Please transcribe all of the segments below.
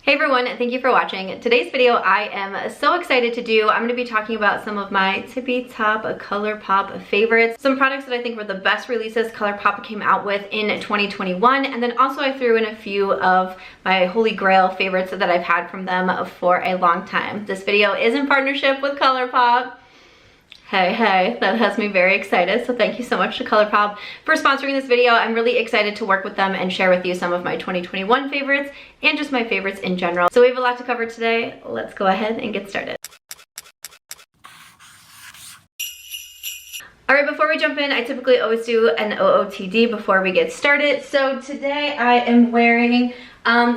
Hey everyone, thank you for watching. Today's video I am so excited to do. I'm going to be talking about some of my tippy top Colourpop favorites. Some products that I think were the best releases Colourpop came out with in 2021. And then also I threw in a few of my holy grail favorites that I've had from them for a long time. This video is in partnership with Colourpop. Hey, that has me very excited. So thank you so much to Colourpop for sponsoring this video. I'm really excited to work with them and share with you some of my 2021 favorites and just my favorites in general. So we have a lot to cover today. Let's go ahead and get started. All right, before we jump in, I typically always do an OOTD before we get started. So today I am wearing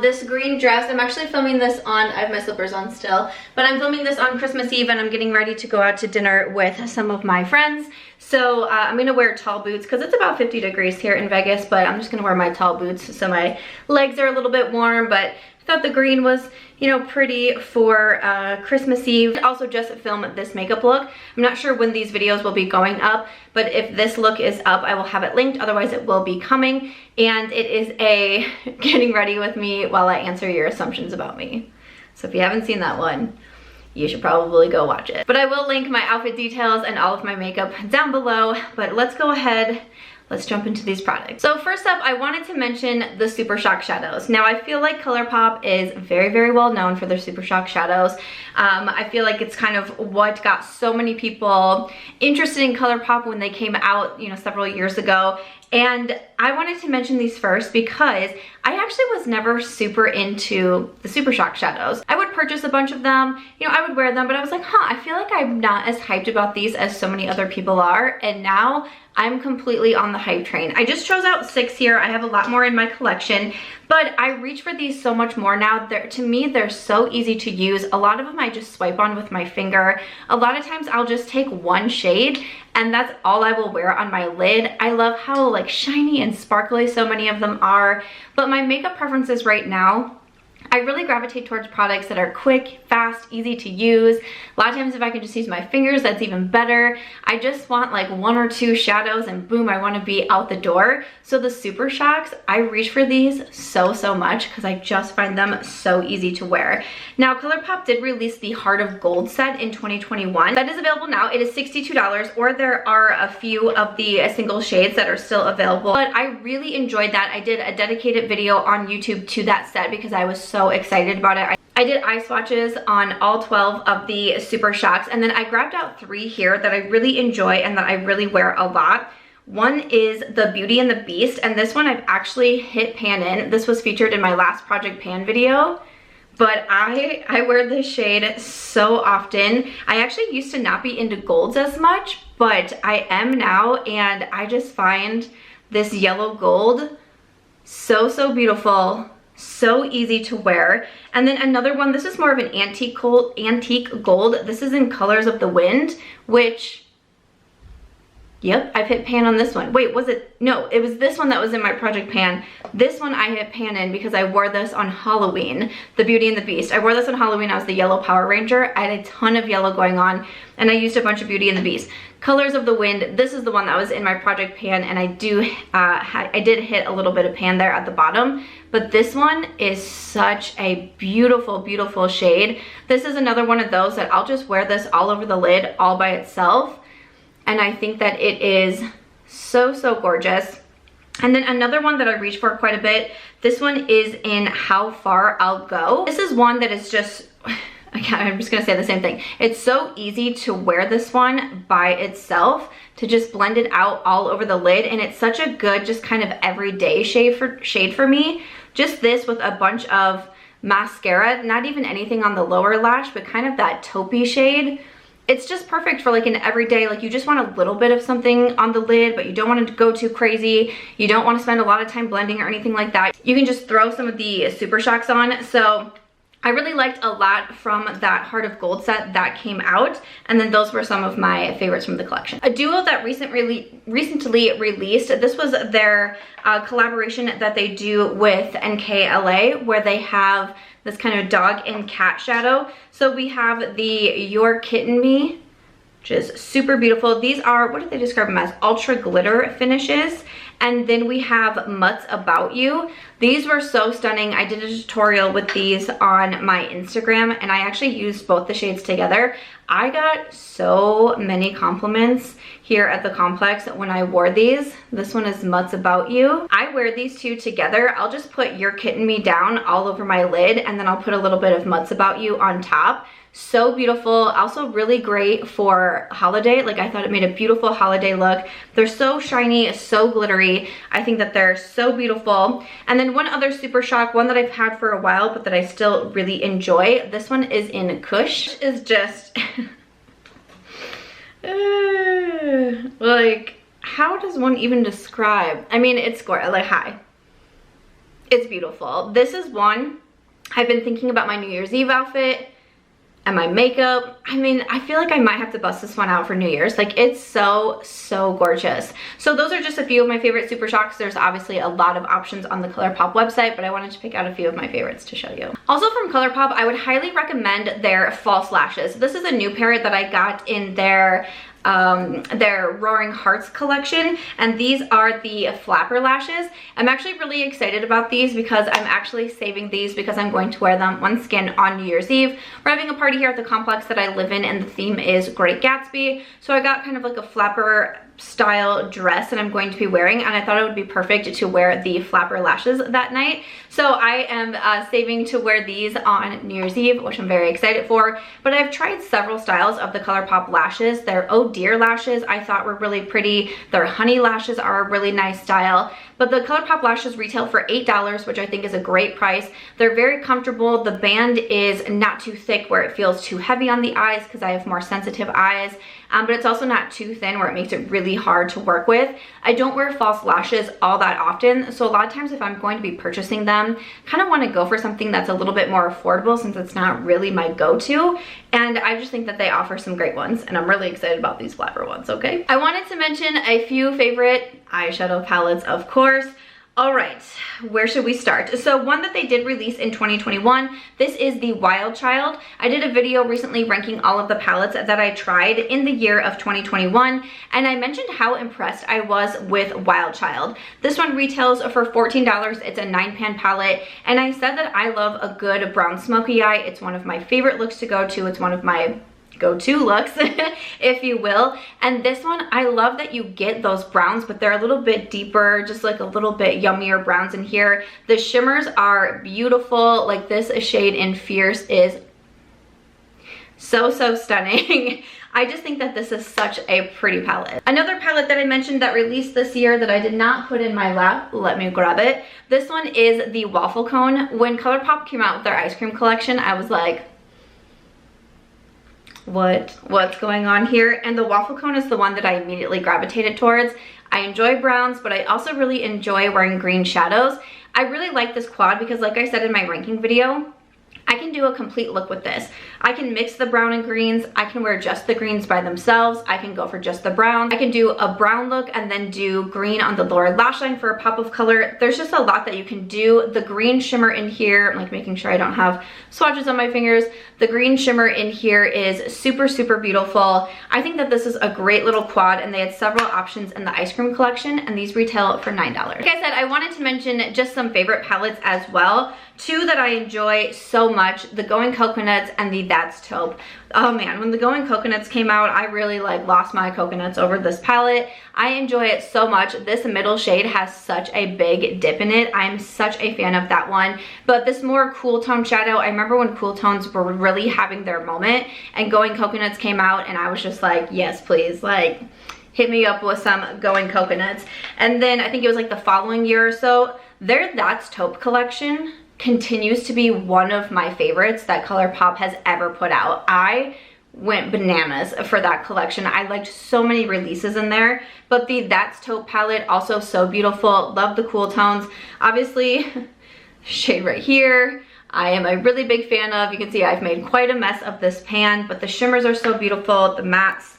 this green dress. I'm actually filming this on, I have my slippers on still, but I'm filming this on Christmas Eve and I'm getting ready to go out to dinner with some of my friends. So I'm gonna wear tall boots because it's about 50 degrees here in Vegas, but I'm just gonna wear my tall boots so my legs are a little bit warm, but I thought the green was, you know, pretty for Christmas Eve. I also just filmed this makeup look. I'm not sure when these videos will be going up, but if this look is up, I will have it linked. Otherwise, it will be coming. And it is a getting ready with me while I answer your assumptions about me. So if you haven't seen that one, you should probably go watch it. But I will link my outfit details and all of my makeup down below. But let's go ahead. Let's jump into these products. So first up, I wanted to mention the Supershock Shadows. Now I feel like Colourpop is very, very well known for their Supershock Shadows. I feel like it's kind of what got so many people interested in Colourpop when they came out, you know, several years ago. And I wanted to mention these first because I actually was never super into the Supershock Shadows. I would purchase a bunch of them, you know, I would wear them, but I was like, I feel like I'm not as hyped about these as so many other people are. And now I'm completely on the hype train. I just chose out 6 here. I have a lot more in my collection, but I reach for these so much more now. To me, they're so easy to use. A lot of them I just swipe on with my finger. A lot of times I'll just take one shade and that's all I will wear on my lid. I love how like shiny and sparkly so many of them are, but my makeup preferences right now, I really gravitate towards products that are quick, fast, easy to use. A lot of times if I can just use my fingers, that's even better. I just want like 1 or 2 shadows and boom, I want to be out the door. So the Super Shocks, I reach for these so much because I just find them so easy to wear. Now Colourpop did release the Heart of Gold set in 2021. That is available now. It is $62, or there are a few of the single shades that are still available. But I really enjoyed that. I did a dedicated video on YouTube to that set because I was so excited about it. I did eye swatches on all 12 of the Super Shocks, and then I grabbed out 3 here that I really enjoy and that I really wear a lot. One is the Beauty and the Beast, and this one I've actually hit pan in. This was featured in my last Project Pan video, but I wear this shade so often. I actually used to not be into golds as much, but I am now, and I just find this yellow gold so beautiful. So easy to wear. And then another one, this is more of an antique gold. This is in Colors of the Wind, which, yep, I've hit pan on this one. Wait, was it? No, it was this one that was in my Project Pan. This one I hit pan in because I wore this on Halloween, the Beauty and the Beast. I wore this on Halloween. I was the yellow Power Ranger. I had a ton of yellow going on, and I used a bunch of Beauty and the Beast. Colors of the Wind, this is the one that was in my Project Pan, and I did hit a little bit of pan there at the bottom, but this one is such a beautiful shade. This is another one of those that I'll just wear this all over the lid all by itself, and I think that it is so gorgeous. And then another one that I reach for quite a bit, this one is in How Far I'll Go. This is one that is just, I'm just gonna say the same thing. It's so easy to wear this one by itself, to just blend it out all over the lid, and it's such a good, just kind of everyday shade for me. Just this with a bunch of mascara, not even anything on the lower lash, but kind of that taupey shade. It's just perfect for like an everyday, like you just want a little bit of something on the lid, but you don't want to go too crazy. You don't want to spend a lot of time blending or anything like that. You can just throw some of the Super Shocks on. So I really liked a lot from that Heart of Gold set that came out, and then those were some of my favorites from the collection. A duo that recently released, this was their collaboration that they do with NKLA, where they have this kind of dog and cat shadow. So we have the Your Kitten Me, which is super beautiful. These are, what do they describe them as? Ultra glitter finishes. And then we have Mutts About You. These were so stunning. I did a tutorial with these on my Instagram and I actually used both the shades together. I got so many compliments here at the complex when I wore these. This one is Mutts About You. I wear these two together. I'll just put You're Kitten Me down all over my lid and then I'll put a little bit of Mutts About You on top. So beautiful. Also really great for holiday. Like, I thought it made a beautiful holiday look. They're so shiny, so glittery. I think that they're so beautiful. And then one other Supershock, one that I've had for a while but that I still really enjoy. This one is in Koosh. Is just like, how does one even describe? I mean, it's gorgeous. Like, hi. It's beautiful. This is one I've been thinking about my New Year's Eve outfit and my makeup. I mean, I feel like I might have to bust this one out for New Year's. Like, it's so gorgeous. So those are just a few of my favorite Supershocks. There's obviously a lot of options on the Colourpop website, but I wanted to pick out a few of my favorites to show you. Also from Colourpop, I would highly recommend their false lashes. This is a new pair that I got in their Roaring Hearts collection, and these are the flapper lashes. I'm actually really excited about these because I'm actually saving these because I'm going to wear them once again on New Year's Eve. We're having a party here at the complex that I live in and the theme is Great Gatsby, so I got kind of like a flapper style dress that I'm going to be wearing, and I thought it would be perfect to wear the flapper lashes that night. So I am saving to wear these on New Year's Eve, which I'm very excited for. But I've tried several styles of the Colourpop lashes. Their Oh Dear lashes I thought were really pretty. Their honey lashes are a really nice style. But the Colourpop lashes retail for $8, which I think is a great price. They're very comfortable. The band is not too thick where it feels too heavy on the eyes because I have more sensitive eyes. But it's also not too thin where it makes it really hard to work with. I don't wear false lashes all that often, so a lot of times if I'm going to be purchasing them, kind of want to go for something that's a little bit more affordable since it's not really my go-to. And I just think that they offer some great ones, and I'm really excited about these flapper ones, okay? I wanted to mention a few favorite eyeshadow palettes, of course. All right, where should we start? So one that they did release in 2021, this is the Wild Child. I did a video recently ranking all of the palettes that I tried in the year of 2021, and I mentioned how impressed I was with Wild Child. This one retails for $14. It's a 9-pan palette, and I said that I love a good brown smoky eye. It's one of my favorite looks to go to. It's one of my go-to looks, if you will. And this one, I love that you get those browns, but they're a little bit deeper, just like a little bit yummier browns in here. The shimmers are beautiful. Like this shade in Fierce is so stunning. I just think that this is such a pretty palette. Another palette that I mentioned that released this year that I did not put in my lap, let me grab it. This one is the Waffle Cone. When Colourpop came out with their ice cream collection, I was like, what's going on here? And the Waffle Cone is the one that I immediately gravitated towards. I enjoy browns, but I also really enjoy wearing green shadows. I really like this quad because, like I said in my ranking video, I can do a complete look with this. I can mix the brown and greens. I can wear just the greens by themselves. I can go for just the brown. I can do a brown look and then do green on the lower lash line for a pop of color. There's just a lot that you can do. The green shimmer in here, I'm like making sure I don't have swatches on my fingers. The green shimmer in here is super beautiful. I think that this is a great little quad, and they had several options in the ice cream collection, and these retail for $9. Like I said, I wanted to mention just some favorite palettes as well. Two that I enjoy so much, the Going Coconuts and the That's Taupe. Oh man, when the Going Coconuts came out, I really like lost my coconuts over this palette. I enjoy it so much. This middle shade has such a big dip in it. I'm such a fan of that one. But this more cool tone shadow, I remember when cool tones were really having their moment and Going Coconuts came out, and I was just like, yes please, like hit me up with some Going Coconuts. And then I think it was like the following year or so, their That's Taupe collection continues to be one of my favorites that Colourpop has ever put out. I went bananas for that collection. I liked so many releases in there, but the That's Taupe palette, also so beautiful. Love the cool tones. Obviously, shade right here, I am a really big fan of. You can see I've made quite a mess of this pan, but the shimmers are so beautiful. The mattes,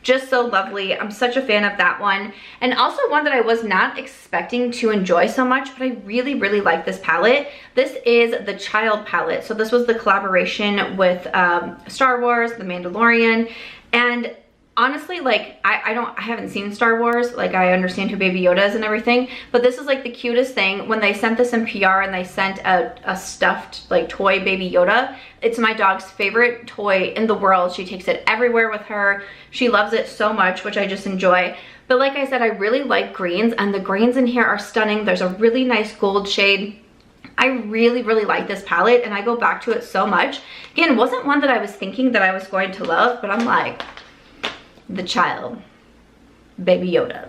just so lovely. I'm such a fan of that one. And also one that I was not expecting to enjoy so much, but I really like this palette. This is the Child palette. So this was the collaboration with Star Wars, The Mandalorian, and honestly, like, I haven't seen Star Wars, like I understand who Baby Yoda is and everything, but this is like the cutest thing. When they sent this in PR and they sent a stuffed like toy Baby Yoda, it's my dog's favorite toy in the world. She takes it everywhere with her. She loves it so much, which I just enjoy. But like I said, I really like greens, and the greens in here are stunning. There's a really nice gold shade. I really, really like this palette, and I go back to it so much. Again, wasn't one that I was thinking that I was going to love, but I'm like, the child, Baby Yoda,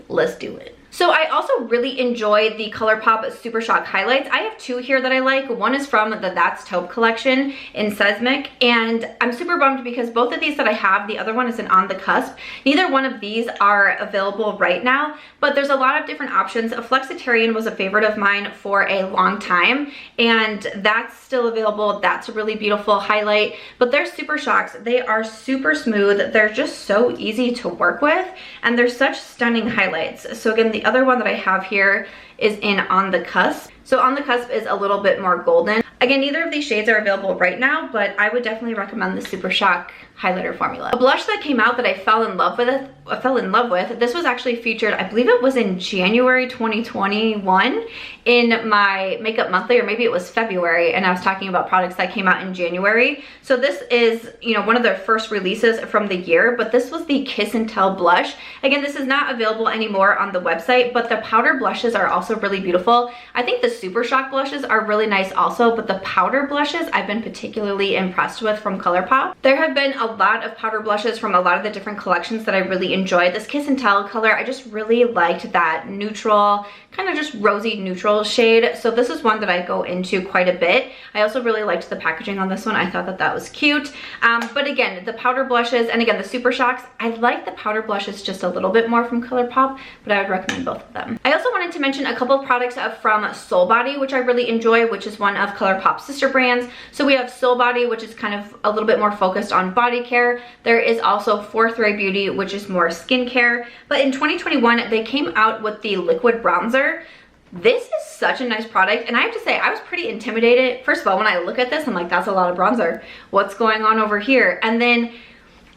let's do it. So I also really enjoy the Colourpop Supershock highlights. I have two here that I like. One is from the That's Taupe collection in Seismic, and I'm super bummed because both of these that I have, the other one is an On the Cusp. Neither one of these are available right now, but there's a lot of different options. A Flexitarian was a favorite of mine for a long time, and that's still available. That's a really beautiful highlight, but they're Supershocks. They are super smooth. They're just so easy to work with, and they're such stunning highlights. So again, the other one that I have here is in On the Cusp. So On the Cusp is a little bit more golden. Again, neither of these shades are available right now, but I would definitely recommend the Supershock highlighter formula. A blush that came out that I fell in love with, this was actually featured, I believe it was in January 2021 in my Makeup Monthly, or maybe it was February, and I was talking about products that came out in January. So this is, you know, one of their first releases from the year, but this was the Kiss and Tell blush. Again, this is not available anymore on the website, but the powder blushes are also really beautiful. I think the Supershock blushes are really nice also, but the powder blushes I've been particularly impressed with from Colourpop. There have been a lot of powder blushes from a lot of the different collections that I really enjoyed. This Kiss and Tell color, I just really liked that neutral, kind of just rosy neutral shade. So this is one that I go into quite a bit. I also really liked the packaging on this one. I thought that that was cute. But again, the powder blushes, and again, the Supershocks, I like the powder blushes just a little bit more from Colourpop, but I would recommend both of them. I also wanted to mention a couple of products from Somepawdy, which I really enjoy, which is one of Colourpop's sister brands. So we have Somepawdy, which is kind of a little bit more focused on body care. There is also Fourth Ray Beauty, which is more skincare. But in 2021, they came out with the liquid bronzer. This is such a nice product, and I have to say, I was pretty intimidated. First of all, when I look at this, I'm like, that's a lot of bronzer. What's going on over here? And then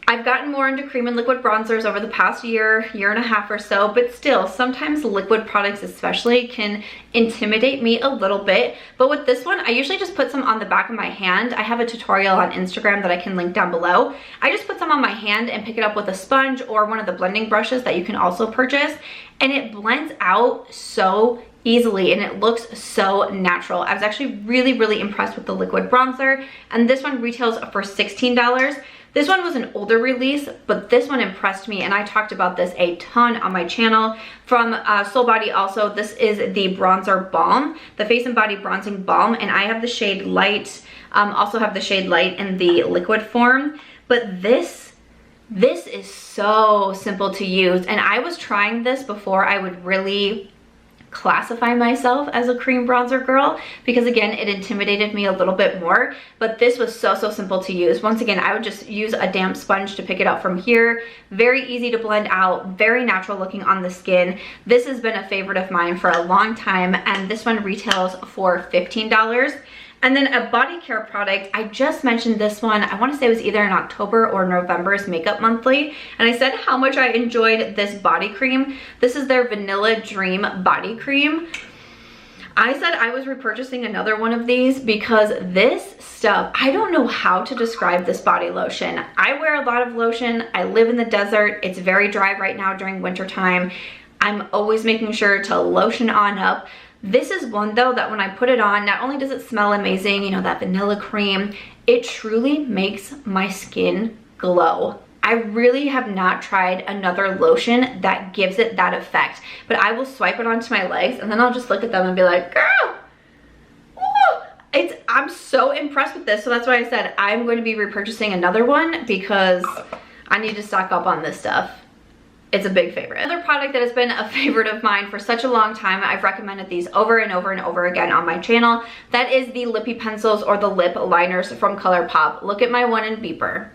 I've gotten more into cream and liquid bronzers over the past year and a half or so, but still, sometimes liquid products especially can intimidate me a little bit. But with this one, I usually just put some on the back of my hand. I have a tutorial on Instagram that I can link down below. I just put some on my hand and pick it up with a sponge or one of the blending brushes that you can also purchase, and it blends out so easily and it looks so natural. I was actually really impressed with the liquid bronzer, and this one retails for $16. This one was an older release, but this one impressed me, and I talked about this a ton on my channel. From Somepawdy also, this is the bronzer balm, the face and body bronzing balm, and I have the shade light, also have the shade light in the liquid form. But this is so simple to use, and I was trying this before I would really classify myself as a cream bronzer girl, because again, it intimidated me a little bit more. But this was so simple to use. Once again, I would just use a damp sponge to pick it up from here. Very easy to blend out, very natural looking on the skin. This has been a favorite of mine for a long time, and this one retails for $15. And then a body care product, I just mentioned this one, I want to say it was either in October or November's Makeup Monthly, and I said how much I enjoyed this body cream. This is their Vanilla Dream body cream. I said I was repurchasing another one of these because this stuff, I don't know how to describe this body lotion. I wear a lot of lotion, I live in the desert, it's very dry right now during winter time. I'm always making sure to lotion on up. This is one though that when I put it on, not only does it smell amazing, you know, that vanilla cream, it truly makes my skin glow. I really have not tried another lotion that gives it that effect, but I will swipe it onto my legs and then I'll just look at them and be like, girl, I'm so impressed with this. So that's why I said I'm going to be repurchasing another one, because I need to stock up on this stuff. It's a big favorite. Another product that has been a favorite of mine for such a long time, I've recommended these over and over again on my channel. That is the Lippie pencils or the lip liners from Colourpop. Look at my one in Beeper.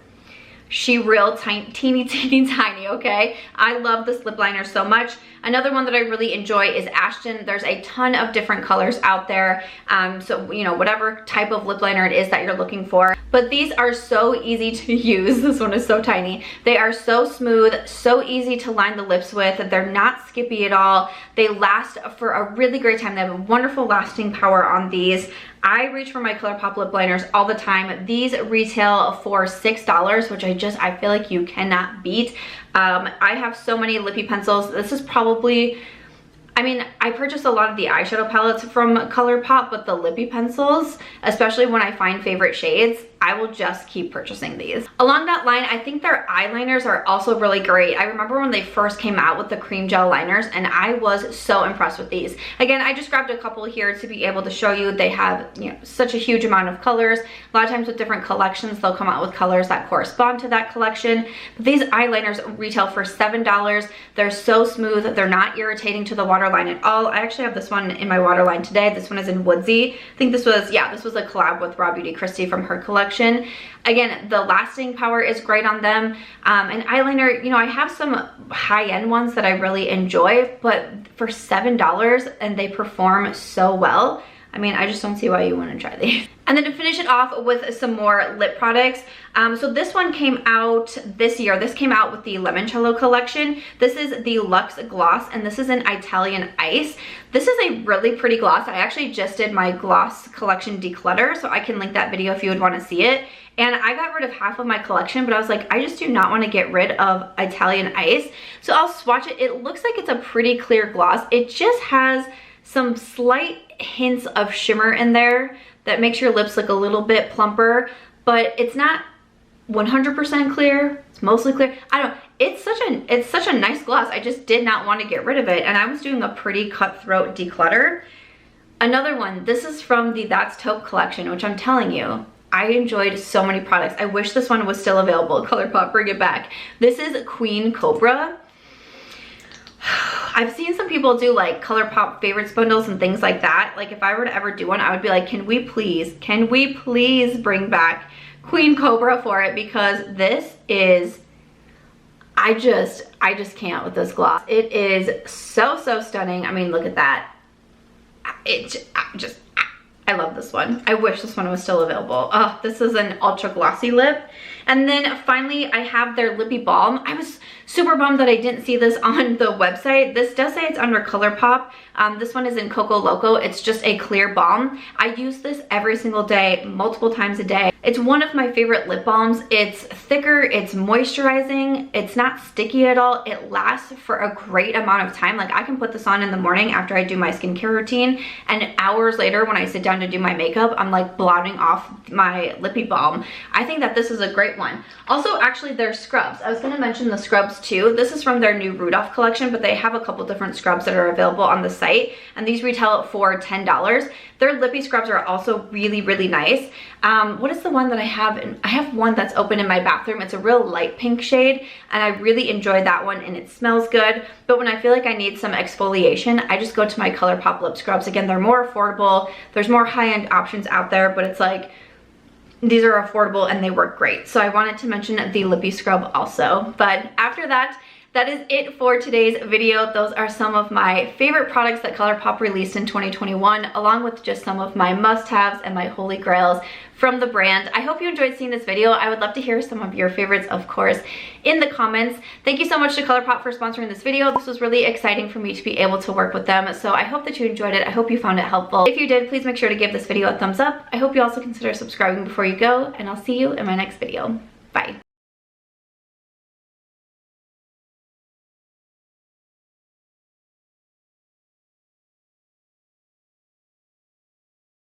she real teeny tiny, okay? I love this lip liner so much. Another one that I really enjoy is Ashton. There's a ton of different colors out there. So, you know, whatever type of lip liner it is that you're looking for. But these are so easy to use. This one is so tiny. They are so smooth, so easy to line the lips with. They're not skippy at all. They last for a really great time. They have a wonderful lasting power on these. I reach for my Colourpop lip liners all the time. These retail for $6, which I feel like you cannot beat. I have so many lippy pencils. This is probably, I mean, I purchase a lot of the eyeshadow palettes from Colourpop, but the lippy pencils, especially when I find favorite shades, I will just keep purchasing these. Along that line, I think their eyeliners are also really great. I remember when they first came out with the Creme Gel liners, and I was so impressed with these. Again, I just grabbed a couple here to be able to show you. They have, you know, such a huge amount of colors. A lot of times with different collections, they'll come out with colors that correspond to that collection. But these eyeliners retail for $7. They're so smooth. They're not irritating to the waterline at all. I actually have this one in my waterline today. This one is in Woodsy. I think this was, yeah, this was a collab with Raw Beauty Kristi from her collection. Again, the lasting power is great on them. And eyeliner, you know, I have some high-end ones that I really enjoy, but for $7 and they perform so well, I mean, I just don't see why you wouldn't try these. And then to finish it off with some more lip products. So this one came out this year. This came out with the Limoncello collection. This is the Luxe Gloss, and this is an Italian Ice. This is a really pretty gloss. I actually just did my gloss collection declutter, so I can link that video if you would want to see it. And I got rid of half of my collection, but I was like, I just do not want to get rid of Italian Ice. So I'll swatch it. It looks like it's a pretty clear gloss. It just has some slight hints of shimmer in there that makes your lips look a little bit plumper, but it's not 100% clear. It's mostly clear. I don't know. It's such a nice gloss. I just did not want to get rid of it, and I was doing a pretty cutthroat declutter. Another one, this is from the That's Taupe collection, which I'm telling you, I enjoyed so many products. I wish this one was still available. Colourpop, bring it back. This is Queen Cobra. I've seen some people do like Colourpop favorites bundles and things like that. Like if I were to ever do one, I would be like, can we please bring back Queen Cobra for it? Because this is, I just can't with this gloss. It is so stunning. I mean, look at that. I love this one. I wish this one was still available. Oh, this is an ultra glossy lip. And then finally, I have their Lippie Balm. I was super bummed that I didn't see this on the website. This does say it's under Colourpop. This one is in Coco Loco. It's just a clear balm. I use this every single day, multiple times a day. It's one of my favorite lip balms. It's thicker, it's moisturizing, it's not sticky at all. It lasts for a great amount of time. Like I can put this on in the morning after I do my skincare routine, and hours later when I sit down to do my makeup, I'm like blotting off my Lippie Balm. I think that this is a great one. Also, actually, their scrubs. I was gonna mention the scrubs too. This is from their new Rudolph collection, but they have a couple different scrubs that are available on the site, and these retail for $10. Their Lippie scrubs are also really nice. What is the one that I have? I have one that's open in my bathroom. It's a real light pink shade, and I really enjoyed that one, and it smells good. But when I feel like I need some exfoliation, I just go to my Colourpop lip scrubs. Again, they're more affordable. There's more high-end options out there, but it's like, these are affordable and they work great. So I wanted to mention the Lippie scrub also. But after that, that is it for today's video. Those are some of my favorite products that Colourpop released in 2021, along with just some of my must-haves and my holy grails from the brand. I hope you enjoyed seeing this video. I would love to hear some of your favorites, of course, in the comments. Thank you so much to Colourpop for sponsoring this video. This was really exciting for me to be able to work with them. So I hope that you enjoyed it. I hope you found it helpful. If you did, please make sure to give this video a thumbs up. I hope you also consider subscribing before you go, and I'll see you in my next video. Bye.